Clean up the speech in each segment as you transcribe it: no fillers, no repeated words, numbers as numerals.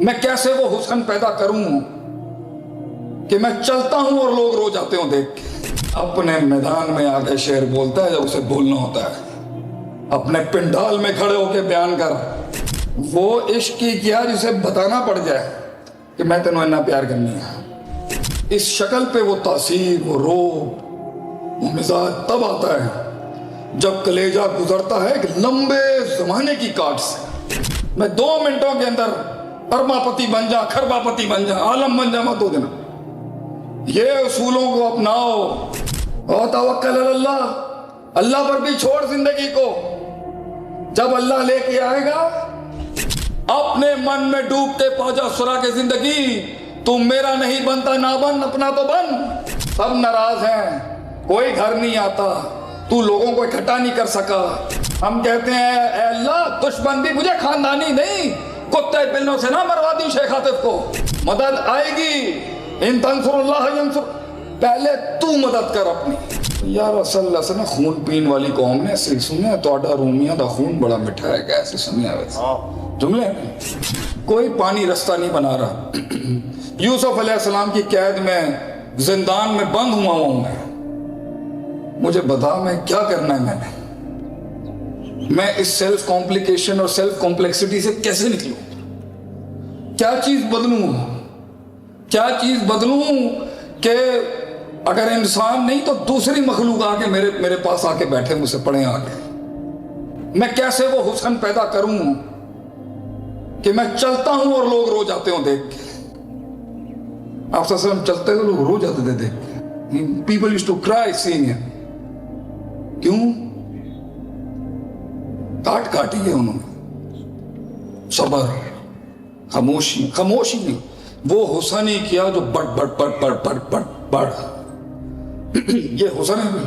میں کیسے وہ حسن پیدا کروں کہ میں چلتا ہوں اور لوگ رو جاتے ہوں دیکھ کے. اپنے میدان میں آ کے شعر بولتا ہے جب اسے بولنا ہوتا ہے. اپنے پنڈال میں کھڑے ہو کے بیان کر وہ عشق کی کیا جسے بتانا پڑ جائے کہ میں تینوں اتنا پیار کرنی ہے. اس شکل پہ وہ تاثیر، وہ روب، وہ مزاج تب آتا ہے جب کلیجہ گزرتا ہے ایک لمبے زمانے کی کاٹ سے. میں 2 منٹوں کے اندر اربا پتی بن جا، کھربا پتی بن جا، عالم بن جا، مت دو دینا. یہ اصولوں کو اپناؤ اور توکل علی اللہ، اللہ پر بھی چھوڑ زندگی کو. جب اللہ لے کے آئے گا اپنے من میں ڈوب کے پاجا سرا کے زندگی، تم میرا نہیں بنتا نہ بن، اپنا تو بن. سب ناراض ہیں، کوئی گھر نہیں آتا، تو لوگوں کو اکٹھا نہیں کر سکا. ہم کہتے ہیں اے اللہ دشمن بھی مجھے خاندانی نہیں، کتے بلوں سے نہ مروا دی شیخ عاطف کو. مدد آئے گی، ان تنصر اللہ ینصر، پہلے تو مدد کر اپنی. یار اصل اللہ نے خون پین والی قوم نے ایسے سنیا توڑا رومیاں دا خون بڑا مٹھا ہے، کیسے سنیا ویسے جملے. کوئی پانی رستہ نہیں بنا رہا. یوسف علیہ السلام کی قید میں زندان میں بند ہوا ہوں مجھے بتا میں کیا کرنا ہے. میں اس سیلف کمپلیکیشن اور سیلف کمپلیکسٹی سے کیسے نکلوں؟ کیا چیز بدلوں؟ کیا چیز بدلوں کہ اگر انسان نہیں تو دوسری مخلوق آ کے میرے پاس آ کے بیٹھے، مجھ سے پڑھیں آ کے. میں کیسے وہ حسن پیدا کروں کہ میں چلتا ہوں اور لوگ رو جاتے ہوں دیکھ کے. آپ صلی اللہ علیہ وسلم چلتے تو لوگ رو جاتے تھے دیکھ کے. پیپل یوزڈ ٹو کرائی سینگ ہم. کیوں؟ کاٹی ہے انہوں نے. صبر، خاموشی نہیں، وہ حسن ہی کیا جو بڑھ یہ حسن ہے.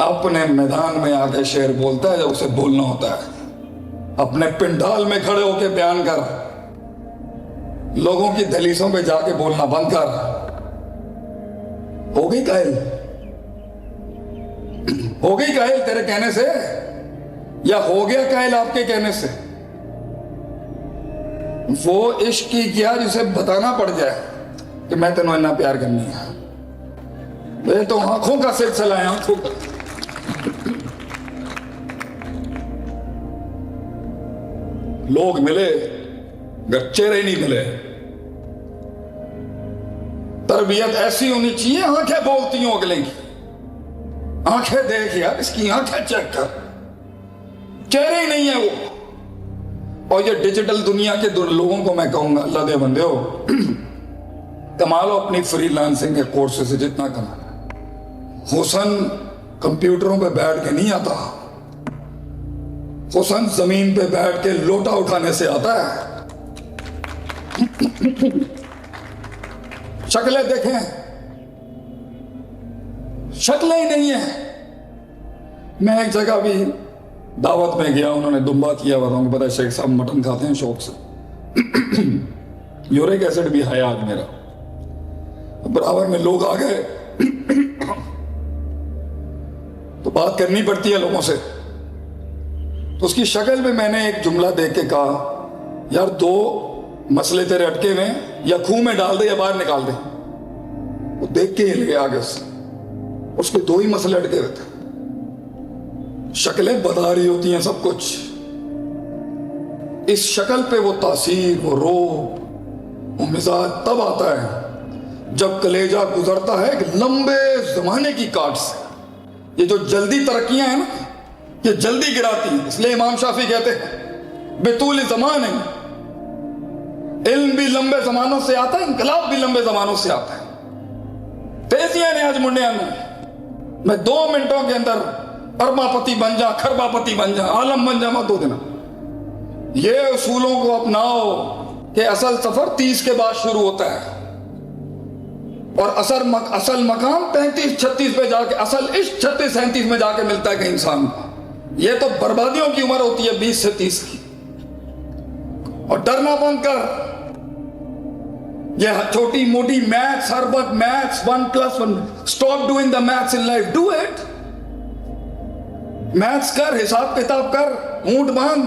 اپنے میدان میں آ کے شعر بولتا ہے جب اسے بولنا ہوتا ہے. اپنے پنڈال میں کھڑے ہو کے بیان کر، لوگوں کی دہلیزوں پہ جا کے بولنا بند کر. ہو گئی قائل تیرے کہنے سے، یا ہو گیا قائل آپ کے کہنے سے؟ وہ عشق کی کیا جسے بتانا پڑ جائے کہ میں تینوں اتنا پیار کرنی ہے. یہ تو آنکھوں کا سلسلہ ہے، آنکھوں کا. لوگ ملے گر چہرے نہیں ملے. تربیت ایسی ہونی چاہیے آنکھیں بولتی ہوں اگلے کی. آنکھیں دیکھ یار، اس کی آنکھیں چیک کر، چہرے ہی نہیں ہے وہ. اور یہ ڈیجیٹل دنیا کے لوگوں کو میں کہوں گا اللہ دے بندے ہو، کما لو اپنی فری لانسنگ کے کورس سے جتنا کما. حسن کمپیوٹروں پہ بیٹھ کے نہیں آتا، حسن زمین پہ بیٹھ کے لوٹا اٹھانے سے آتا ہے. شکلیں دیکھیں، شکلیں ہی نہیں ہیں. میں ایک جگہ بھی دعوت میں گیا، انہوں نے دمبا کیا ہوا تھا. ان کو پتا ہے شیخ صاحب مٹن کھاتے ہیں شوق سے. یورک ایسڈ بھی ہے آج میرا. برابر میں لوگ آ گئے تو بات کرنی پڑتی ہے لوگوں سے. تو اس کی شکل میں میں نے ایک جملہ دیکھ کے کہا، یار 2 مسئلے تیرے اٹکے ہوئے ہیں، یا کھو میں ڈال دے یا باہر نکال دے. وہ دیکھ کے ہل گیا آگے سے. اس کے 2 ہی مسئلے اٹکے ہوئے تھے. شکلیں بتا رہی ہوتی ہیں سب کچھ. اس شکل پہ وہ تاثیر، وہ روب، وہ مزاج تب آتا ہے جب کلیجہ گزرتا ہے ایک لمبے زمانے کی کاٹ سے. یہ جو جلدی ترقیاں ہیں نا، یہ جلدی گراتی ہیں. اس لیے امام شافعی کہتے ہیں بطول زمان ہے. علم بھی لمبے زمانوں سے آتا ہے، انقلاب بھی لمبے زمانوں سے آتا ہے. تیزیاں نے آج منڈیا میں 2 منٹوں کے اندر اربا پتی بن جا، کھربا پتی بن جا، عالم بن جا، مت دو دینا. یہ اصولوں کو اپناؤ کہ اصل سفر 30 کے بعد شروع ہوتا ہے، اور اصل مقام 35-36 پہ جا کے، اصل عشق 36-37 میں جا کے ملتا ہے کہ انسان کو. یہ تو بربادیوں کی عمر ہوتی ہے 20 سے 30 کی. اور ڈرنا بند کر. یہ چھوٹی موٹی میتھس، ہر وقت maths 1+1. Stop doing the maths in life, do it. Maths کر، حساب کتاب کر، اونٹ باندھ.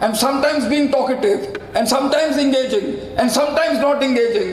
and sometimes being talkative and sometimes engaging and sometimes not engaging,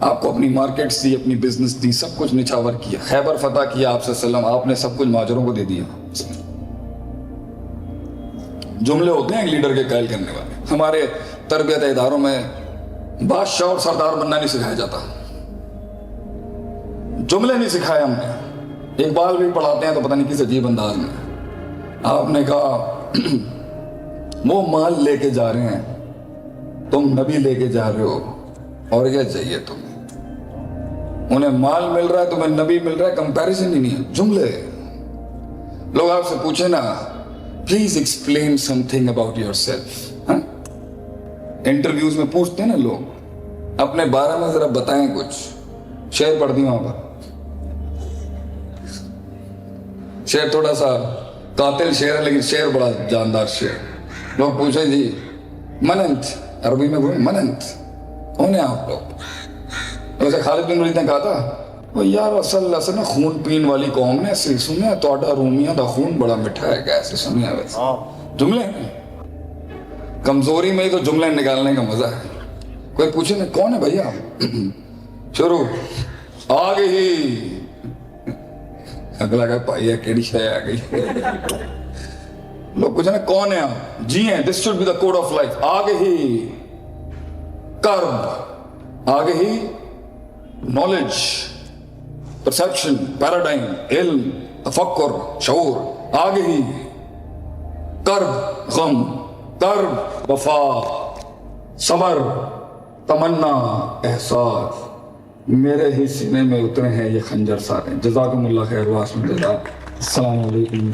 آپ کو اپنی مارکیٹس دی, اپنی بزنس دی, سب کچھ نچھاور کیا, خیبر فتح کیا آپ صلی اللہ علیہ وسلم, آپ نے سب کچھ مہاجروں کو دے دیا. جملے ہوتے ہیں ایک لیڈر کے قائل کرنے والے. ہمارے تربیت اداروں میں بادشاہ اور سردار بننا نہیں سکھایا جاتا, جملے نہیں سکھائے ہم نے. اقبال بھی پڑھاتے ہیں تو پتہ نہیں کس عجیب انداز میں. آپ نے کہا وہ مال لے کے جا رہے ہیں, تم نبی لے کے جا رہے ہو, اور کیا چاہیے تمہیں؟ انہیں مال مل رہا ہے, تمہیں نبی مل رہا ہے, کمپیریزن ہی نہیں ہے, جملے. لوگ آپ سے پوچھیں نا, please explain some thing about your self. Interviews میں پوچھتے ہیں نا لوگ, اپنے بارے میں ذرا بتائیں کچھ. شعر پڑھ دی وہاں پر, شعر تھوڑا سا قاتل شعر ہے لیکن شعر بڑا جاندار شعر. لوگ پوچھیں جی مننت, عربی میں بولے مننت, کون ہے آپ لوگ؟ ویسے خالد بن ولید نے کہا تھا وہ یار اصل نا خون پین والی قوم نے سنیا توڑا رومیاں دا خون بڑا میٹھا ہے, کیسے سنیا ویسے جملے ہیں. کمزوری میں ہی تو جملے نکالنے کا مزہ ہے. کوئی پوچھے نا کون ہے بھیا, شروع آگے ہی اگلا کہ پائی ہے کیڑی شے آ گئی. لوگ پوچھے نا کون ہے آپ, جی ہیں, this should be the code of life. آگے ہی کرب, آگے ہی نالج, پرسیپشن, پیراڈائم, علم, تفکر, شعور. آگے ہی کرب غم, کرب وفا, صبر, تمنا, احساس. میرے ہی سینے میں اترے ہیں یہ خنجر سارے. جزاکم اللہ خیر, واسم جزا. السلام علیکم.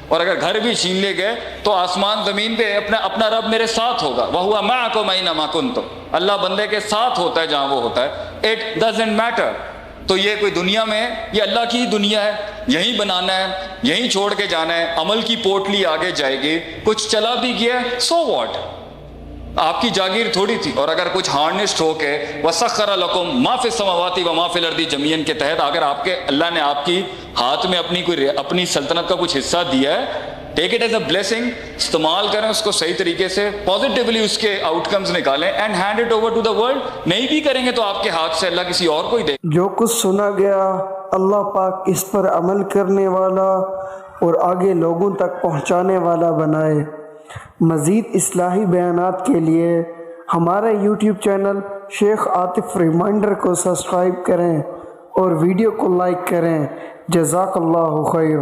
اور اگر گھر بھی چھین لے گئے تو آسمان زمین پہ اپنا رب میرے ساتھ ہوگا. وَهُوَ مَعَكُمْ أَيْنَمَا كُنتُمْ. اللہ بندے کے ساتھ ہوتا ہے جہاں وہ ہوتا ہے. It doesn't matter. تو یہ کوئی دنیا میں, یہ اللہ کی ہی دنیا ہے, یہیں بنانا ہے, یہیں چھوڑ کے جانا ہے. عمل کی پوٹلی آگے جائے گی, کچھ چلا بھی گیا سو واٹ, آپ کی جاگیر تھوڑی تھی. اور اگر کچھ ہارنسڈ ہو کے وَسَخَّرَ لَكُم مَا فِي السَّمَاوَاتِ وَمَا فِي الْأَرْضِ جَمِيعًا کے تحت اگر آپ کے اللہ نے آپ کی ہاتھ میں اپنی سلطنت کا کچھ حصہ دیا ہے, take it as a blessing, استعمال کریں اس کو صحیح طریقے سے, پازیٹیولی اس کے آؤٹ کمز نکالیں and hand it over to the world. نہیں بھی کریں گے تو آپ کے ہاتھ سے اللہ کسی اور کو ہی دے. جو کچھ سنا گیا اللہ پاک اس پر عمل کرنے والا اور آگے لوگوں تک پہنچانے والا بنائے. مزید اصلاحی بیانات کے لیے ہمارے یوٹیوب چینل شیخ عاطف ریمائنڈر کو سبسکرائب کریں اور ویڈیو کو لائک کریں. جزاک اللہ خیر.